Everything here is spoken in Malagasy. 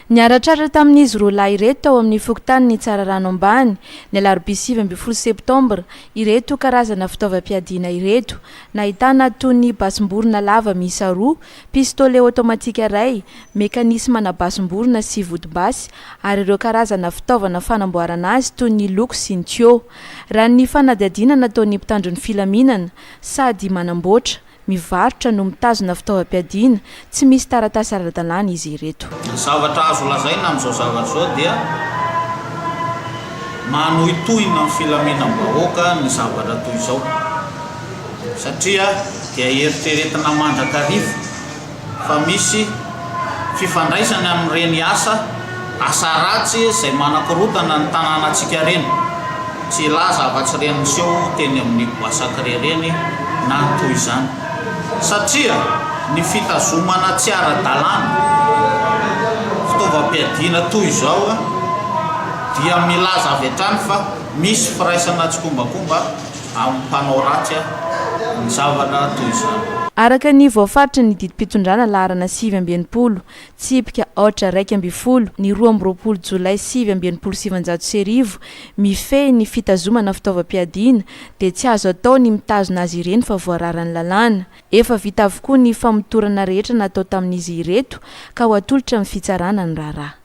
Niaratratra tamin'izy roa lahy ireto tao amin'ny fokontany ny tsara rano ambany ny alarobia 7 septambra ireto karazana fitaovam-piadiana ireto nahitana toy ny basim-borona lava miisa roa, pistolet automatika iray, mekanisma na basim-borona sy vodi-basy ary ireo karazana fitaovana fanamboarana azy toy ny loko sy ny tuyau. Raha ny fanadihadiana nataon'ny mpitandro ny filaminana sady manamboatra mivarotra no mitazona fitaovam-piadiana tsy misy taratasy ara-dalàna izy ireto. Zavatra azo lazaina amin'izao zavatra zao dia manohitohina amin'ny filaminam-bahoaka ny zavatra toy izao satria dia eritreretina mandrakarivo fa misy fifandraisany amin'ireny asa ratsy izay manakorotana ny tanànantsika reny, tsy laza afa-tsy reny miseho teny amin'ny boasakre reny na ny toy izany satria ny fitazomana tsy ara-dalàna fitaovam-piadiana toy izao dia milaza avy hatrany fa misy firaisana tsy kombakomba amin'ny mpanao ratsy ny zavatra toy izany. Araka ny voafaritra ny didim-pitondrana laharana 7 tsipika 8/20 ny 12 jolay 7/700 mifehy ny fitazomana fitaovam-piadiana dia tsy azo atao ny mitazona azy ireny fa voararan'ny lalàna. Efa vita avokoa ny famotorana rehetra natao tamin'izy ireto ka ho atolotra amin'ny fitsarana ny raharaha.